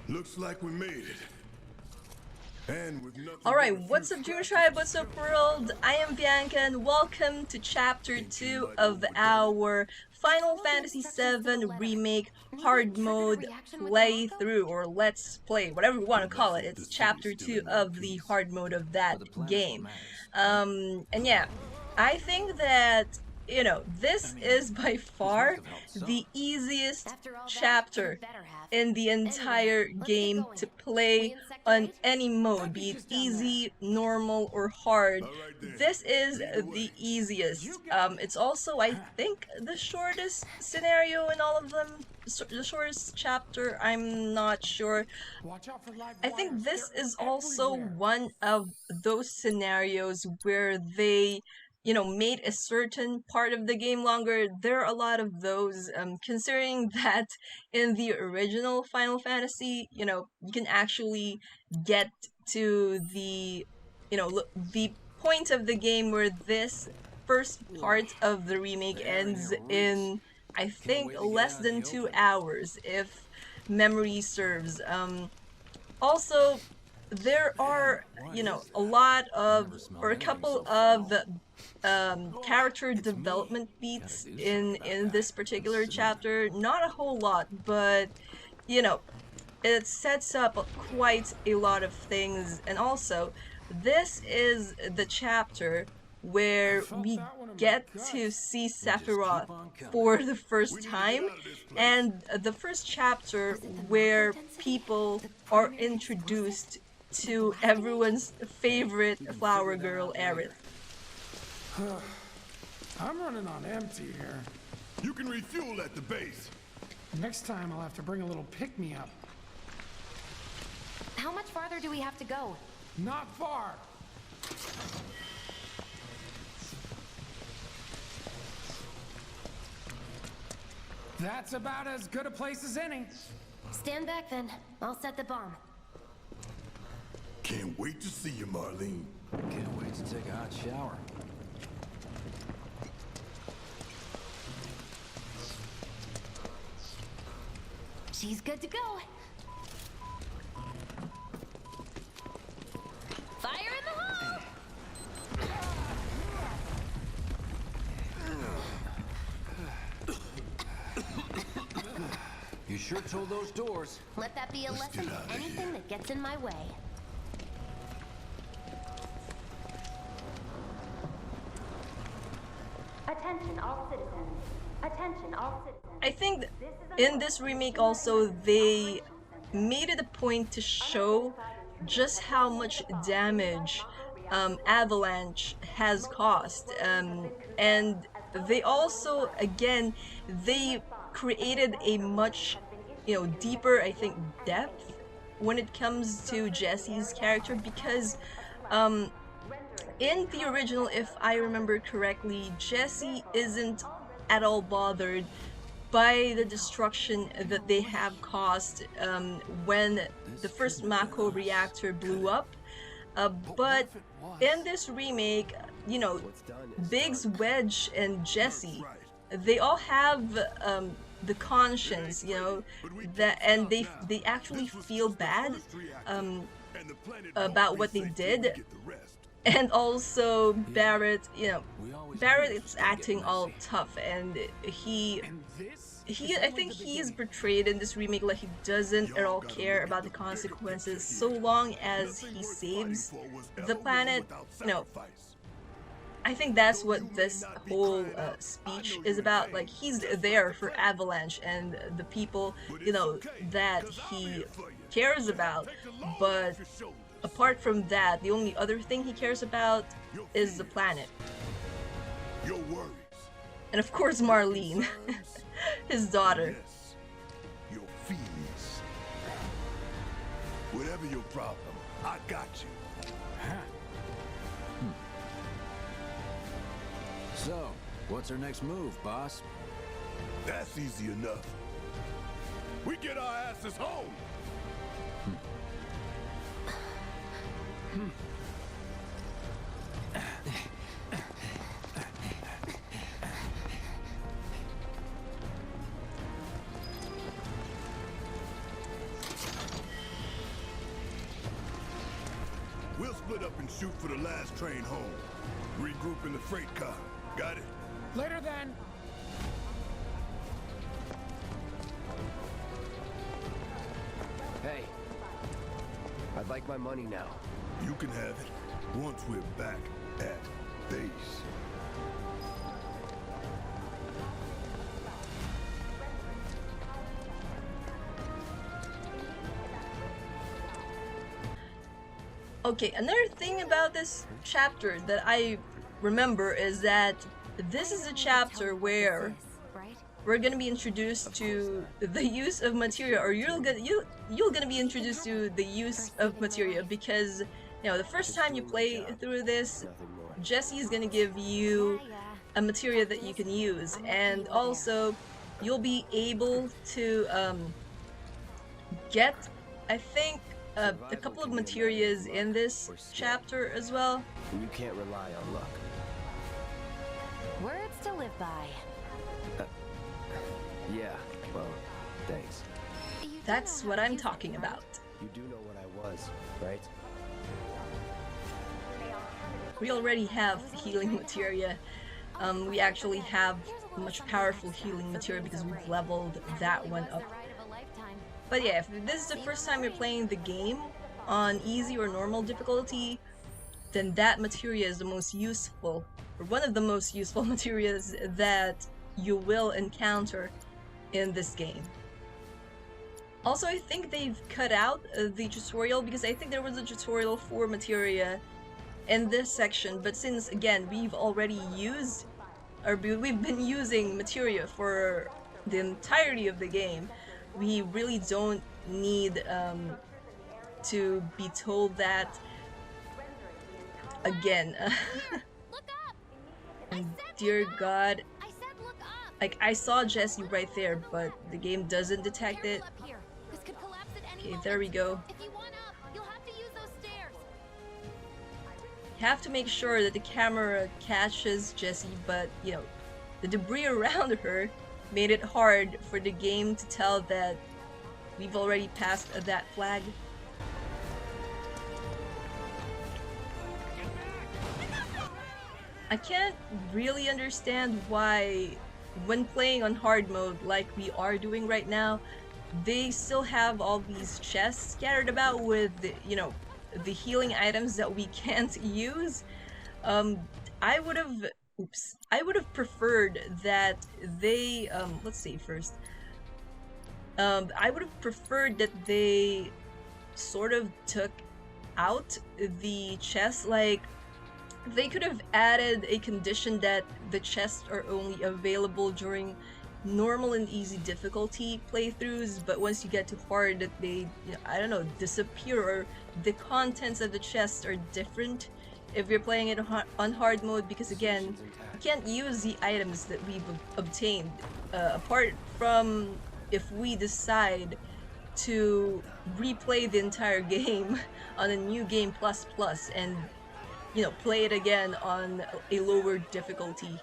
Looks like we made it. And with nothing. Alright, what's up Junior Tribe, what's up world? I am Bianca and welcome to Chapter 2 of our Final Fantasy VII Remake Hard Mode playthrough, or Let's Play, whatever you want to call it. It's Chapter 2 of the hard mode of that game. And yeah, I think that, you know, this is by far the easiest chapter in the entire game to play on any mode, be it easy, normal, or hard. This is the easiest. It's also, I think, the shortest scenario in all of them. The shortest chapter, I'm not sure. I think this is also one of those scenarios where they, you know, made a certain part of the game longer. There are a lot of those, considering that in the original Final Fantasy, you know, you can actually get to the, you know, the point of the game where this first part of the remake ends in, I think, less than 2 hours, if memory serves. Also, there are, you know, a lot of, or a couple of character development beats in this particular chapter. Not a whole lot, but, you know, it sets up quite a lot of things. And also, this is the chapter where we get to see Sephiroth for the first time, and the first chapter where people are introduced to everyone's favorite flower girl, Aerith. I'm running on empty here. You can refuel at the base. Next time I'll have to bring a little pick-me-up. How much farther do we have to go? Not far. That's about as good a place as any. Stand back then. I'll set the bomb. Can't wait to see you, Marlene. Can't wait to take a hot shower. She's good to go. Fire in the hole! You sure told those doors. Let that be a lesson to anything that gets in my way. Attention all citizens. Attention all citizens. I think in this remake also they made it a point to show just how much damage Avalanche has caused, and they also, again, they created a much, you know, deeper, I think, depth when it comes to Jesse's character, because in the original, if I remember correctly, Jesse isn't at all bothered by the destruction that they have caused when the first Mako Reactor blew up. But in this remake, you know, Biggs, Wedge, and Jesse, they all have the conscience, you know, that, and they actually feel bad about what they did. And also Barret, you know, Barret is acting all tough, and I think he is portrayed in this remake like he doesn't at all care about the consequences, so long as he saves the planet. You know, I think that's what this whole speech is about. Like, he's there for Avalanche and the people, you know, that he cares about, but apart from that, the only other thing he cares about is the planet. Your worries. And of course Marlene, his daughter. Yes. Your feelings. Whatever your problem, I got you. So, what's our next move, boss? That's easy enough. We get our asses home. We'll split up and shoot for the last train home. Regroup in the freight car. Got it? Later then. Hey, I'd like my money now. You can have it once we're back at base. Okay, another thing about this chapter that I remember is that this is a chapter where we're gonna be introduced to the use of materia, or you're gonna be introduced to the use of materia, because you know the first time you play through this, Jesse is gonna give you a materia that you can use, and also you'll be able to get, I think, a couple of materias in this chapter as well. You can't rely on luck. Words to live by. Yeah, well, thanks. That's what I'm talking about. You do know what I was, right? We already have healing materia. We actually have much powerful healing materia because we've leveled that one up. But yeah, if this is the first time you're playing the game on easy or normal difficulty, then that materia is the most useful, or one of the most useful materials that you will encounter in this game. Also, I think they've cut out the tutorial, because I think there was a tutorial for materia in this section, but since again we've already used, or we've been using materia for the entirety of the game, we really don't need to be told that again. And dear God, like, I saw Jesse right there, but the game doesn't detect it. Okay, there we go. You have to make sure that the camera catches Jessie, but you know, the debris around her made it hard for the game to tell that we've already passed that flag. I can't really understand why, when playing on hard mode like we are doing right now, they still have all these chests scattered about with, you know, the healing items that we can't use. I would have preferred that they, let's see first. I would have preferred that they sort of took out the chest, like, they could have added a condition that the chests are only available during normal and easy difficulty playthroughs, but once you get to hard, that they, you know, I don't know, disappear, or the contents of the chests are different if you're playing it on hard mode, because again, you can't use the items that we've obtained, apart from if we decide to replay the entire game on a new game plus and, you know, play it again on a lower difficulty.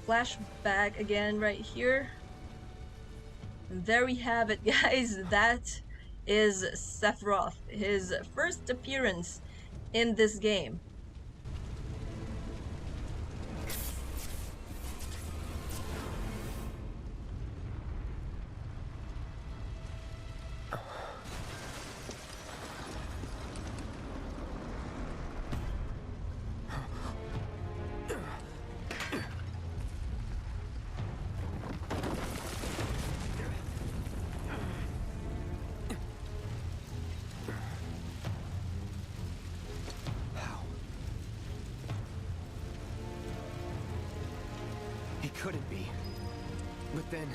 Flashback again right here. And there we have it, guys. That is Sephiroth, his first appearance in this game. Couldn't be. But then...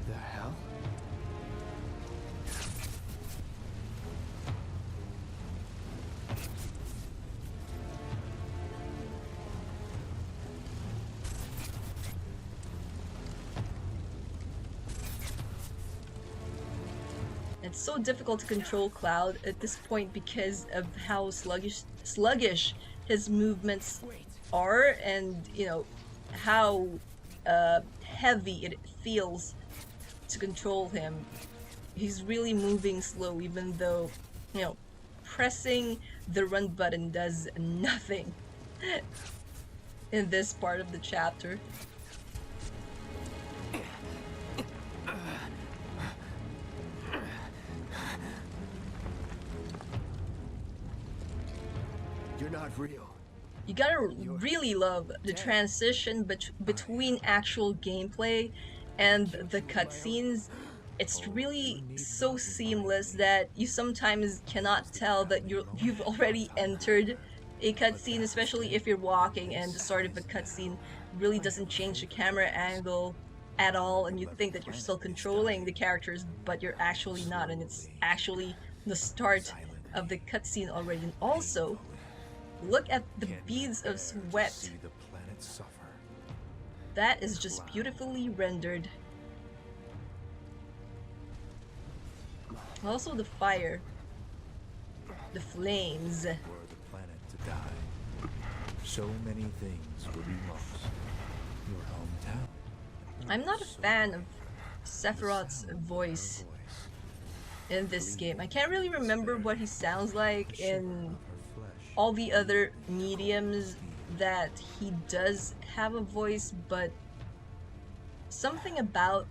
the hell? it's so difficult to control Cloud at this point because of how sluggish his movements are, and you know how heavy it feels to control him. He's really moving slow, even though, you know, pressing the run button does nothing in this part of the chapter. You're not real. You gotta really love the transition between actual gameplay and the cutscenes. It's really so seamless that you sometimes cannot tell that you've already entered a cutscene, especially if you're walking and the start of a cutscene really doesn't change the camera angle at all, and you think that you're still controlling the characters, but you're actually not, and it's actually the start of the cutscene already. And also, look at the beads of sweat. That is just beautifully rendered. Also the fire. The flames. Were the planet to die, so many things would be lost. Your hometown. I'm not a fan of Sephiroth's voice in this game. I can't really remember what he sounds like in all the other mediums that he does have a voice, but something about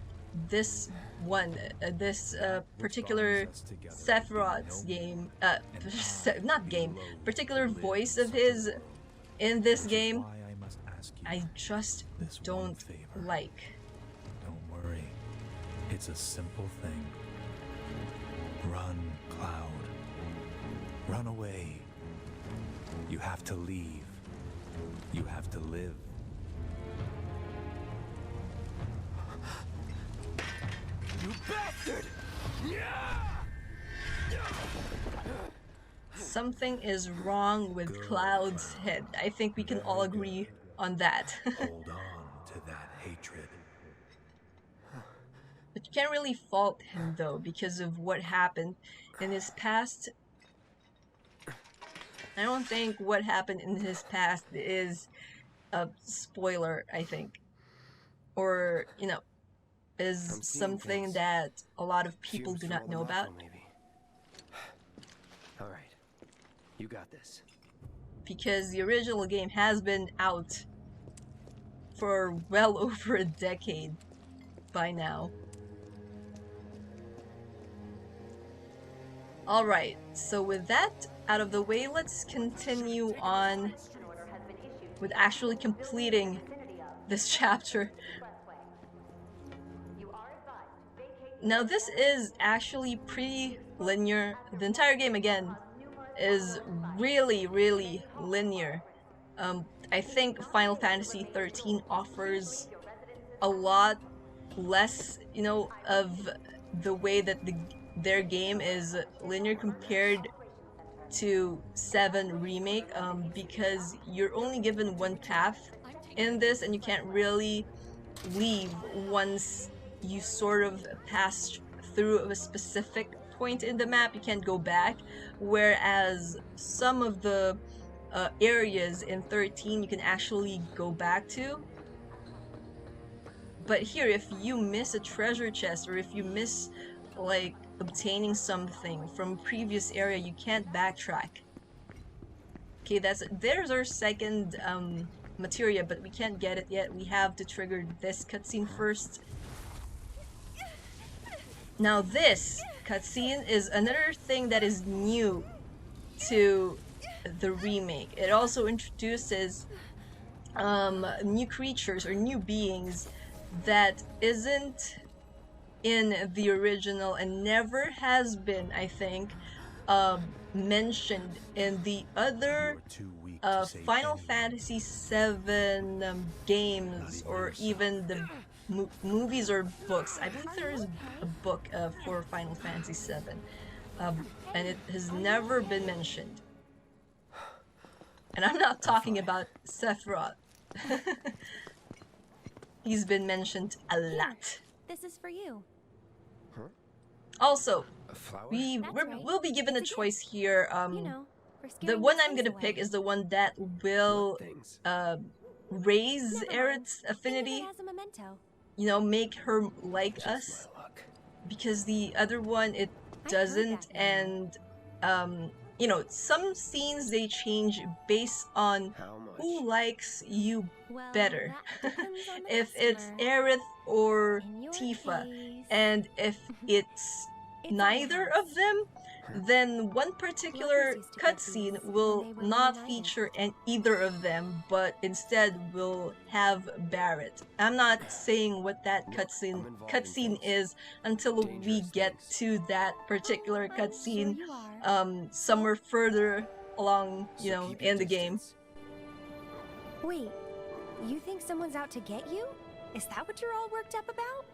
this one, this particular Sephiroth's game, particular voice of his in this game, I just don't like. Don't worry, it's a simple thing. Run, Cloud. Run away. You have to leave. You have to live. You bastard! Something is wrong with Cloud's head. I think we can all agree on that. Hold on to that hatred. But you can't really fault him though, because of what happened in his past. I don't think what happened in his past is a spoiler, I think. Or, you know, is something that a lot of people do not know about. Alright, you got this. Because the original game has been out for well over a decade by now. Alright, so with that out of the way, let's continue on with actually completing this chapter. Now this is actually pretty linear. The entire game, again, is really, really linear. I think Final Fantasy XIII offers a lot less, you know, of the way that their game is linear compared to VII Remake, because you're only given one path in this, and you can't really leave once you sort of pass through a specific point in the map. You can't go back, whereas some of the areas in 13 you can actually go back to. But here, if you miss a treasure chest, or if you miss like obtaining something from a previous area, you can't backtrack. Okay, there's our second materia, but we can't get it yet. We have to trigger this cutscene first. Now this cutscene is another thing that is new to the remake. It also introduces new creatures or new beings that isn't in the original and never has been, I think, mentioned in the other Final Fantasy VII games, or even the movies or books. I believe there is a book for Final Fantasy VII, and it has never been mentioned. And I'm not talking about Sephiroth. He's been mentioned a lot. This is for you. Huh? Also, A flower? we'll be given a choice here. You know, for The scaring one those I'm gonna things pick away. is the one that will What things? raise Never mind. Aerith's Think of affinity. it as a memento. You know, make her like Just us. my luck. Because the other one it I heard doesn't, that, you know. and you know, some scenes they change based on How much? who likes you Well, better. that depends on the If it's customer. Aerith or In your Tifa, case, and if it's it's all neither house. of them, then one particular Locals used to get cutscene these will when they were not reunited. feature either of them, but instead will have Barrett. I'm not saying what that Look, cutscene I'm involved in cutscene things. is until we Dangerous get things. to that particular I'm sure cutscene, you are. somewhere further along, you So know, keep your in the game. distance. Wait, you think someone's out to get you? Is that what you're all worked up about?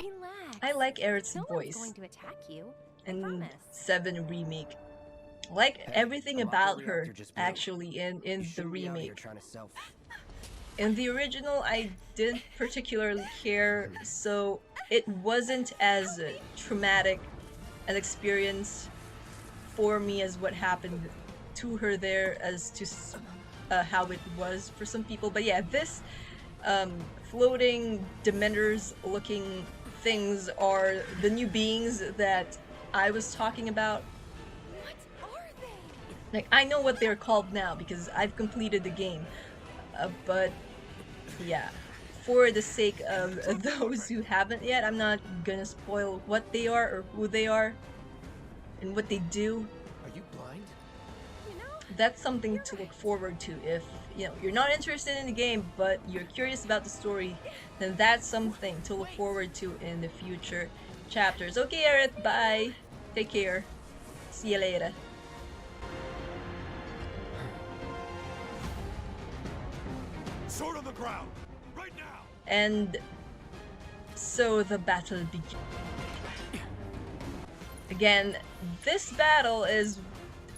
Relax. I like Aerith's No voice one's going to attack you. I in promise. VII Remake. Like Hey, everything a Mako about her, reactor just blew. actually, in You the shouldn't be out here remake. trying to sell. In the original, I didn't particularly care, so it wasn't as traumatic an experience for me as what happened to her there as to how it was for some people. But yeah, this floating Dementors looking things are the new beings that I was talking about. What are they? Like, I know what they're called now because I've completed the game, but yeah, for the sake of those who haven't yet, I'm not gonna spoil what they are or who they are and what they do. Are you blind? You know, That's something to look forward to. If you know you're not interested in the game but you're curious about the story, then that's something to look forward to in the future chapters. Okay, Aerith, bye. Take care. See you later. Sword on the ground! Right now! And so the battle begins. Again, this battle is,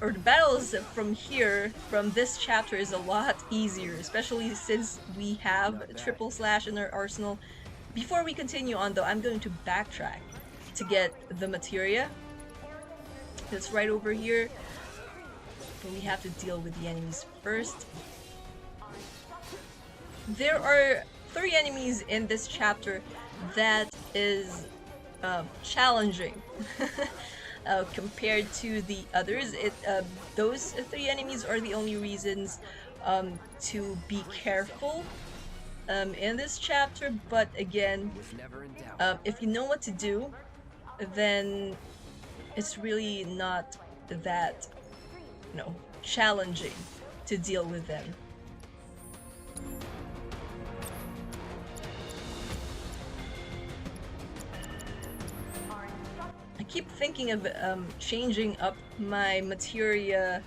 or the battles from here, from this chapter, is a lot easier, especially since we have triple slash in our arsenal. Before we continue on though, I'm going to backtrack to get the materia. It's right over here, but we have to deal with the enemies first. There are 3 enemies in this chapter that is challenging compared to the others. Those 3 enemies are the only reasons to be careful in this chapter, but again, Was never in doubt. if you know what to do, then it's really not that, you know, challenging to deal with them. I keep thinking of changing up my materia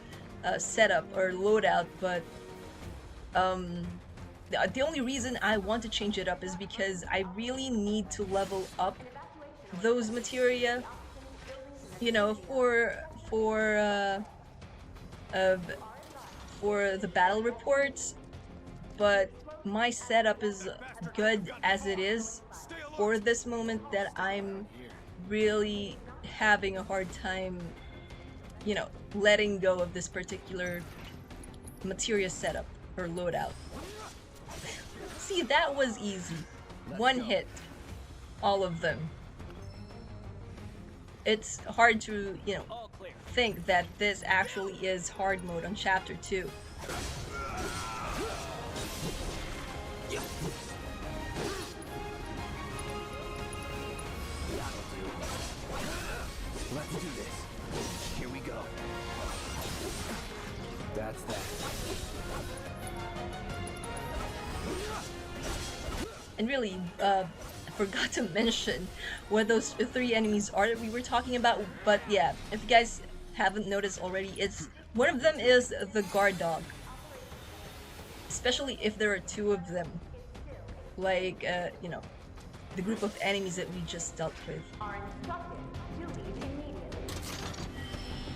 setup or loadout, but the only reason I want to change it up is because I really need to level up those materia, you know, for the battle reports. But my setup is good as it is for this moment, that I'm really having a hard time, you know, letting go of this particular materia setup or loadout. See, that was easy. One hit, all of them. It's hard to, you know, think that this actually is hard mode on chapter 2. Let's do this. Here we go. That's that. And really, I forgot to mention what those 3 enemies are that we were talking about, but yeah, if you guys haven't noticed already, it's one of them is the guard dog. Especially if there are 2 of them. Like, you know, the group of enemies that we just dealt with. Are instructed to leave immediately.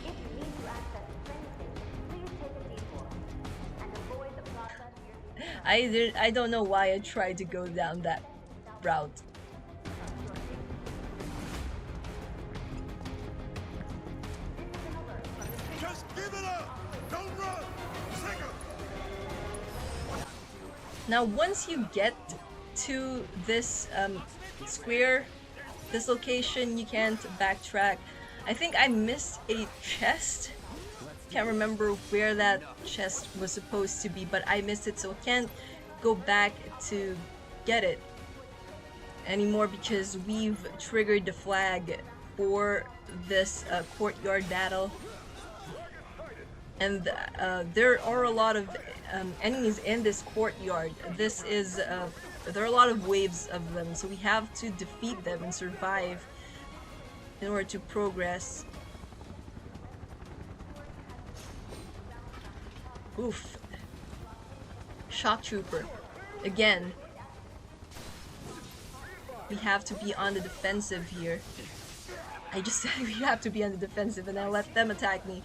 If you need to access the train station, please take a detour and avoid the process you're I don't know why I tried to go down that route. Now, once you get to this square, this location, you can't backtrack. I think I missed a chest. Can't remember where that chest was supposed to be, but I missed it, so I can't go back to get it anymore because we've triggered the flag for this courtyard battle. And there are a lot of enemies in this courtyard. This is there are a lot of waves of them, so we have to defeat them and survive in order to progress. Oof. Shock Trooper. Again. We have to be on the defensive here. I just said we have to be on the defensive and I let them attack me.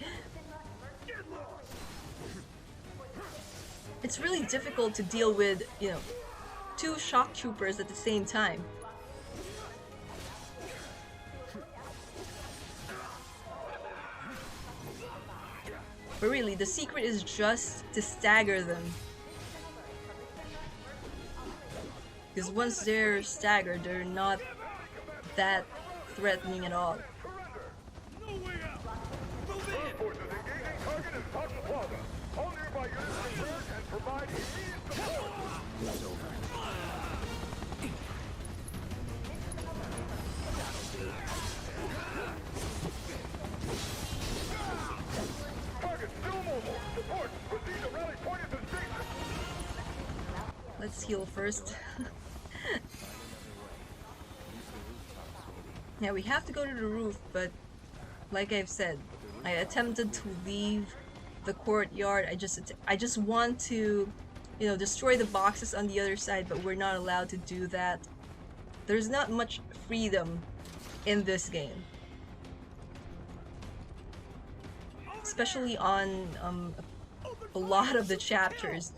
It's really difficult to deal with, you know, 2 shock troopers at the same time. But really, the secret is just to stagger them. Because once they're staggered, they're not that threatening at all. Let's heal first. Yeah, we have to go to the roof, but like I've said, I attempted to leave the courtyard. I just want to, you know, destroy the boxes on the other side, but we're not allowed to do that. There's not much freedom in this game. Especially on a lot of the chapters.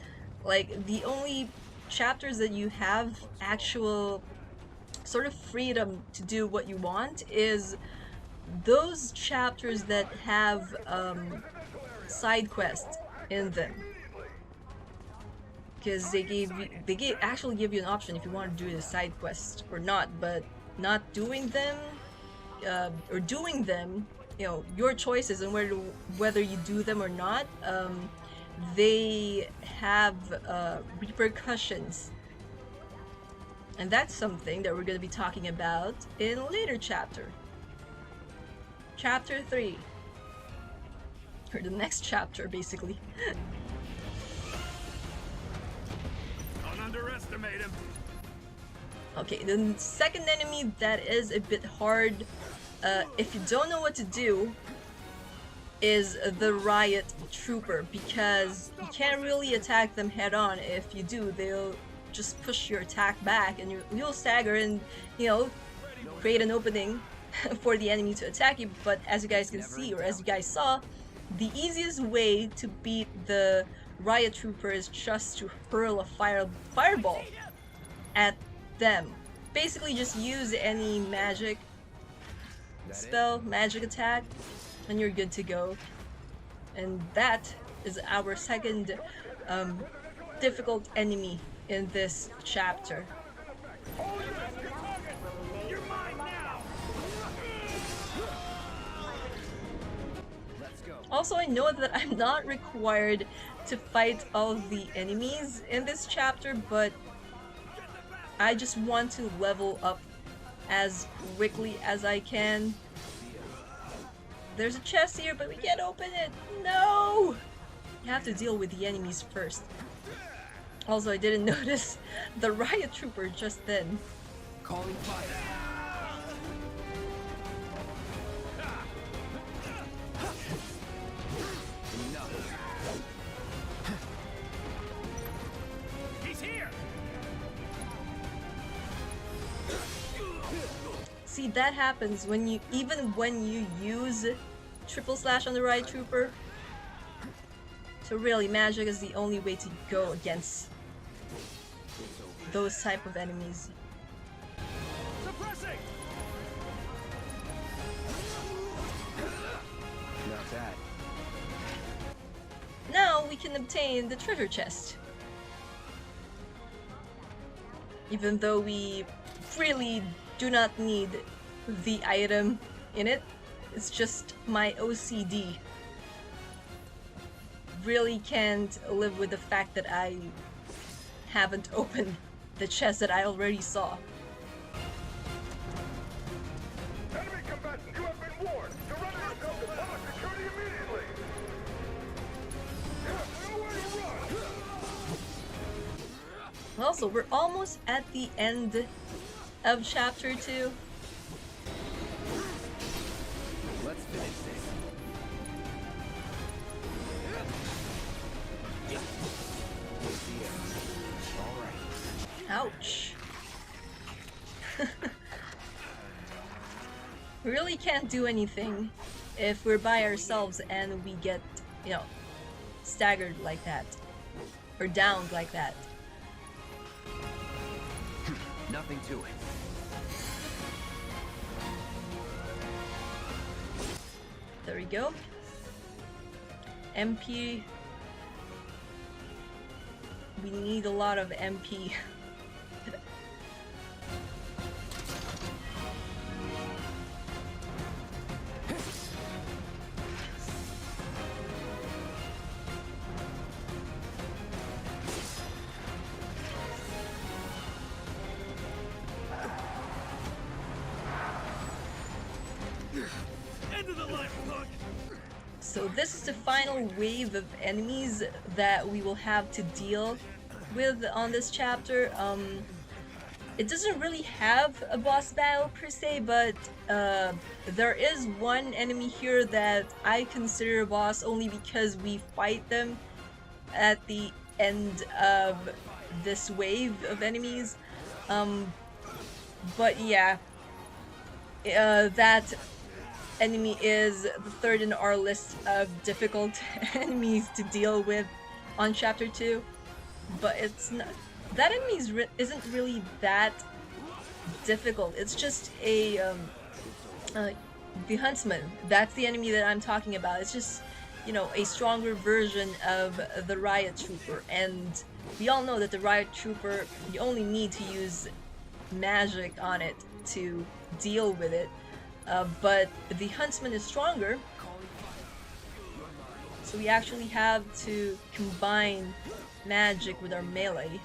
Like, the only chapters that you have actual sort of freedom to do what you want is those chapters that have side quests in them, because they actually give you an option if you want to do the side quest or not, but not doing them or doing them, you know, your choices and whether you do them or not, they have repercussions. And that's something that we're going to be talking about in a later chapter. Chapter 3. Or the next chapter, basically. Don't underestimate him. Okay, the second enemy that is a bit hard, if you don't know what to do, is the Riot Trooper, because you can't really attack them head on. If you do, they'll just push your attack back and you'll stagger and, you know, create an opening for the enemy to attack you. But as you guys can see, or as you guys saw, the easiest way to beat the Riot Trooper is just to hurl a fireball at them. Basically just use any magic spell, magic attack, and you're good to go. And that is our second difficult enemy in this chapter. Also, I know that I'm not required to fight all of the enemies in this chapter, but I just want to level up as quickly as I can. There's a chest here, but we can't open it. No! You have to deal with the enemies first. Also, I didn't notice the Riot Trooper just then. Calling fire. He's here. See, that happens when you, even when you use triple slash on the Riot Trooper. So really, magic is the only way to go against those type of enemies. Suppressing. Not that. Now we can obtain the treasure chest. even though we really do not need the item in it. It's just my OCD. Really can't live with the fact that I haven't opened the chest that I already saw. Enemy combatant, you have been warned. Surrender yourself to public security immediately. You have nowhere to run. Well, so we're almost at the end of chapter 2. Let's finish this. All right. Ouch. We really can't do anything if we're by ourselves and we get, you know, staggered like that. Or downed like that. Nothing to it. There we go. MP. We need a lot of MP. So this is the final wave of enemies that we will have to deal with on this chapter. It doesn't really have a boss battle per se, but there is one enemy here that I consider a boss only because we fight them at the end of this wave of enemies. But yeah, that enemy is the third in our list of difficult enemies to deal with on chapter 2. But it's not, that enemy isn't really that difficult. It's just a the huntsman. That's the enemy that I'm talking about. It's just, you know, a stronger version of the riot trooper, and we all know that the riot trooper, you only need to use magic on it to deal with it. But the huntsman is stronger, so we actually have to combine magic with our melee.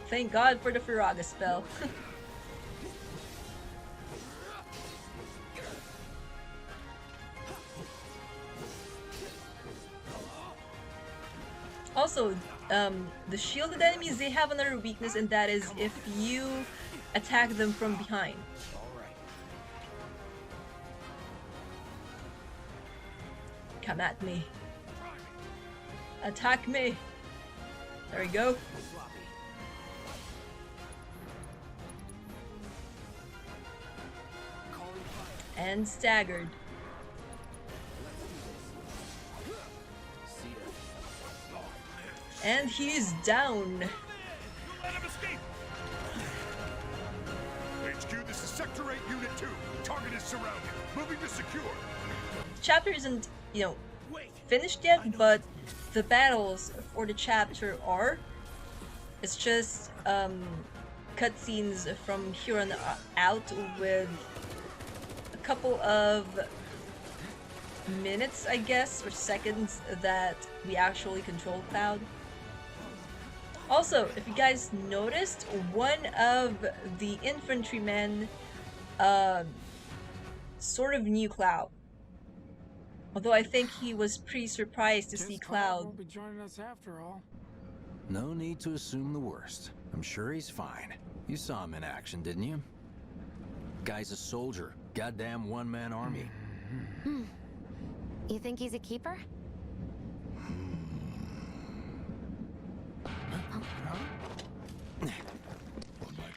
Thank God for the Firaga spell. Also, the shielded enemies, they have another weakness, and that is if you attack them from behind. Come at me. Attack me. There we go. And staggered. And he's down. Let him escape. HQ, this is Sector 8, Unit 2. Target is surrounded. Moving to secure. The chapter isn't, you know, finished yet, but the battles for the chapter are. It's just cutscenes from here on out with a couple of minutes, I guess, or seconds that we actually control Cloud. Also, if you guys noticed, one of the infantrymen sort of knew Cloud. Although I think he was pretty surprised to see Cloud. Won't be joining us after all. No need to assume the worst. I'm sure he's fine. You saw him in action, didn't you? Guy's a soldier. Goddamn one-man army. You think he's a keeper?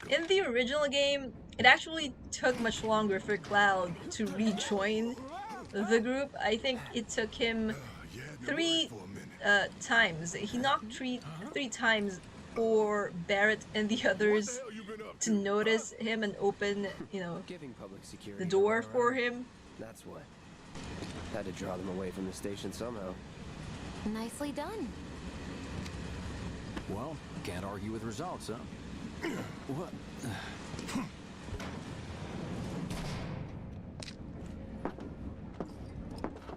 In the original game, it actually took much longer for Cloud to rejoin the group. I think it took him 3 times. He knocked three times for Barrett and the others to notice him and open, you know, Giving public security the door a for run. him. That's what. Had to draw them away from the station somehow. Nicely done. Well, can't argue with results, huh? What?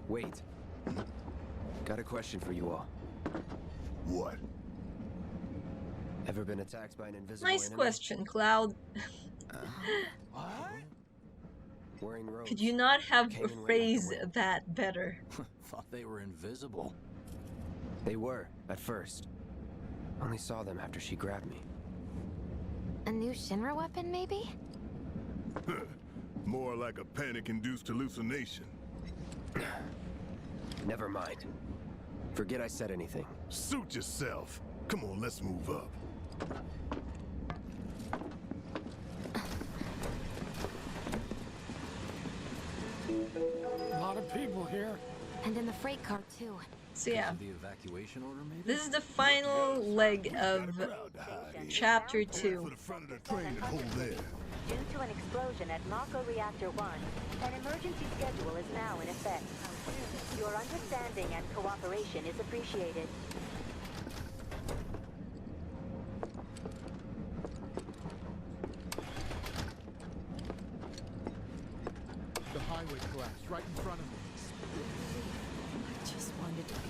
Wait. Got a question for you all. What? Ever been attacked by an invisible Nice enemy? question, Cloud. Wearing robes. Could you not have Came in right out the phrased window. that better? Thought they were invisible. They were, at first. Only saw them after she grabbed me. A new Shinra weapon, maybe? More like a panic-induced hallucination. Never mind. Forget I said anything. Suit yourself. Come on, let's move up. A lot of people here. And in the freight car, too. So yeah, The evacuation order, maybe? this is the final leg of Crowd to hide in. chapter For 2. the front of the train and hold there. Due to an explosion at Mako Reactor 1, an emergency schedule is now in effect. Your understanding and cooperation is appreciated. The highway collapsed right in front of me. I just wanted to be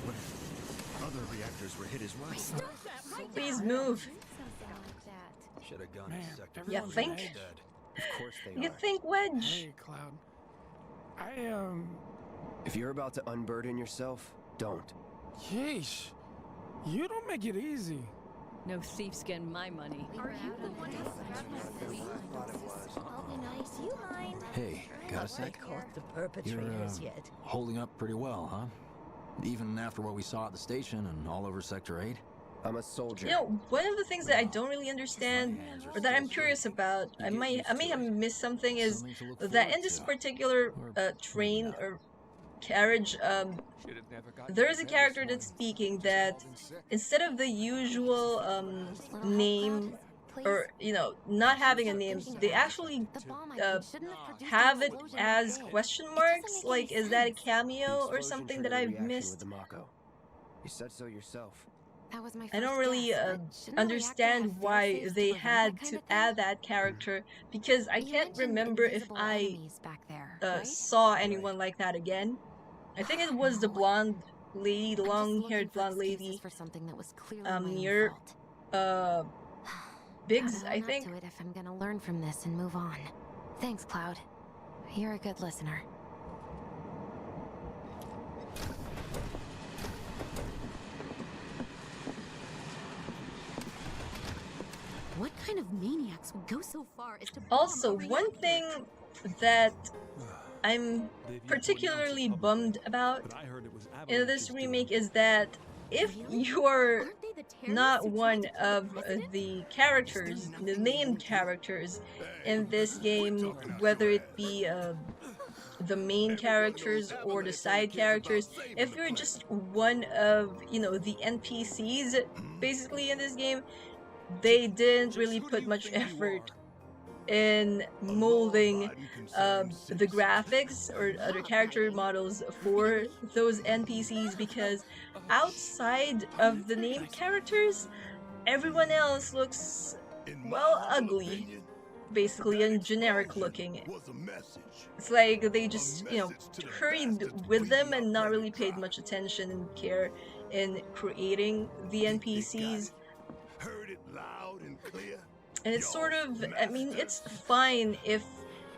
What if other reactors were hit as well? Please move. Should have gone Man, to Sector You everyone's think? dead. Of course they You are. think, Wedge? Hey, Cloud. If you're about to unburden yourself, don't. Yeesh. You don't make it easy. no thief's getting my money. Are you the one who I'll be nice. You mind? Hey, got a sec? Caught the You're, perpetrators yet. holding up pretty well, huh? Even after what we saw at the station and all over Sector 8? I'm a soldier. You know, one of the things that I don't really understand, or that I'm curious about, I may have missed something, is that in this particular train or carriage, there is a character that's speaking that instead of the usual name, or not having a name, they actually The bomb uh, shouldn't have produced have an it explosion. as question marks. Like, is that a The cameo or explosion something that triggered a I've reaction missed? with the Mako. You said so yourself. That was my I don't first really guess, but shouldn't a reactor understand have why fail-safes they prevent had that kind to of thing? add that character, because I You can't mentioned remember if invisible I enemies back there, right? saw anyone like that again. I think it was the blonde lady, the I'm just long-haired looking for blonde excuses lady, for something that was clearly my own near fault. Biggs, Gotta I own up think. to it if I'm gonna learn from this and move on. Thanks, Cloud. You're a good listener. What kind of maniacs would go so far as to Also, one thing that I'm particularly bummed about in this remake is that if you're Aren't they the not terrorists who one tried to kill of the president? the characters, the named characters in this game, whether it be the main characters or the side characters, if you're just one of, the NPCs basically in this game, they didn't really put much effort in molding the graphics or other character models for those NPCs, because outside of the named characters, everyone else looks, well, ugly, basically, and generic looking. It's like they just, hurried with them and not really paid much attention and care in creating the NPCs. Heard it loud and clear. And it's sort of, I mean, it's fine if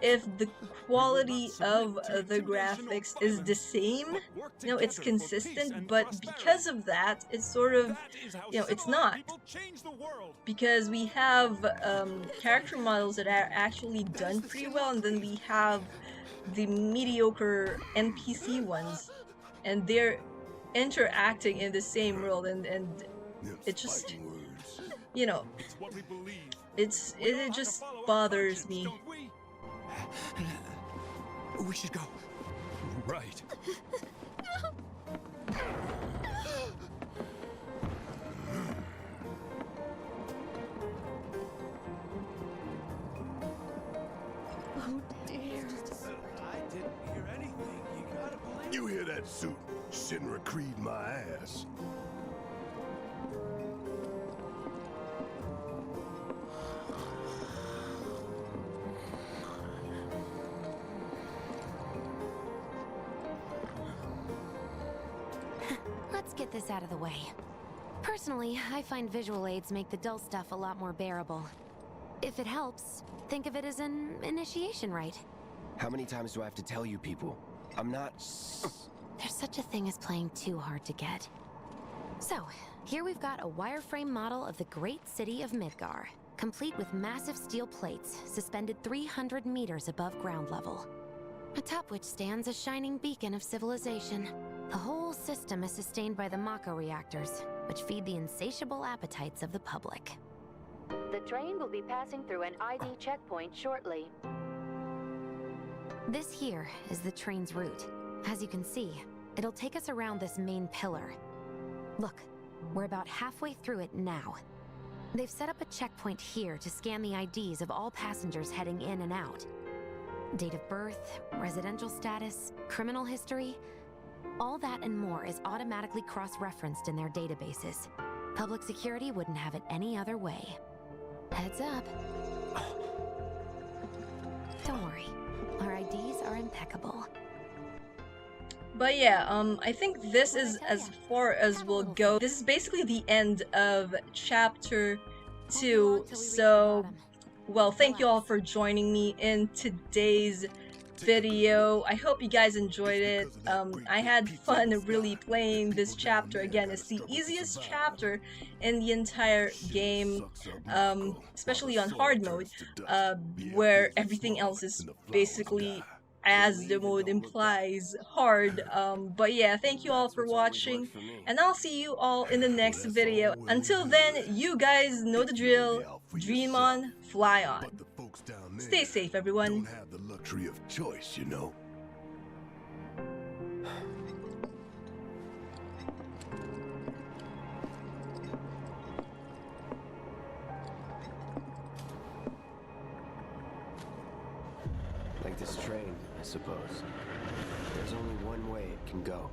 the quality of the graphics is the same, it's consistent, but because of that, it's sort of, it's not. Because we have character models that are actually done pretty well, and then we have the mediocre NPC ones, and they're interacting in the same world, and it just, it just bothers me. We should go. Right. Oh dear. I didn't hear suit. Shinra creed my ass. Let's get this out of the way. Personally, I find visual aids make the dull stuff a lot more bearable. If it helps, think of it as an initiation rite. How many times do I have to tell you people? I'm not... There's such a thing as playing too hard to get. So, here we've got a wireframe model of the great city of Midgar, complete with massive steel plates suspended 300 meters above ground level, atop which stands a shining beacon of civilization. The whole system is sustained by the Mako Reactors, which feed the insatiable appetites of the public. The train will be passing through an ID checkpoint shortly. This here is the train's route. As you can see, it'll take us around this main pillar. Look, we're about halfway through it now. They've set up a checkpoint here to scan the IDs of all passengers heading in and out. Date of birth, residential status, criminal history, all that and more is automatically cross-referenced in their databases. Public security wouldn't have it any other way. Heads up. Don't worry, our IDs are impeccable. But yeah, I think this is as far as we'll go. This is basically the end of chapter 2. So, well, thank you all for joining me in today's video. I hope you guys enjoyed it. I had fun really playing this chapter. Again, it's the easiest chapter in the entire game, especially on hard mode, where everything else is basically, as the mode implies, hard. But yeah, thank you all for watching, and I'll see you all in the next video. Until then, you guys know the drill. Dream on, fly on. Stay safe, everyone. Don't have the luxury of choice, you know. Like this train, I suppose. There's only one way it can go.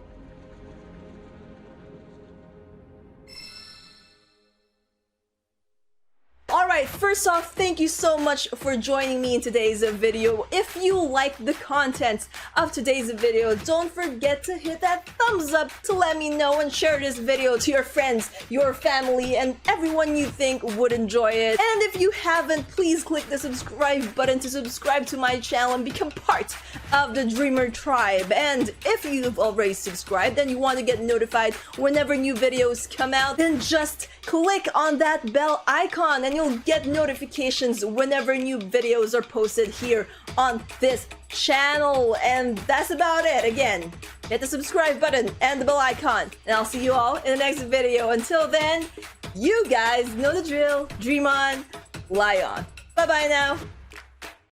Alright, first off, thank you so much for joining me in today's video. If you like the content of today's video, don't forget to hit that thumbs up to let me know, and share this video to your friends, your family, and everyone you think would enjoy it. And if you haven't, please click the subscribe button to subscribe to my channel and become part of the Dreamer Tribe. And if you've already subscribed and you want to get notified whenever new videos come out, then just click on that bell icon and you'll get notifications whenever new videos are posted here on this channel. And that's about it. Again, hit the subscribe button and the bell icon, and I'll see you all in the next video. Until then, you guys know the drill. Dream on, fly on. Bye bye now.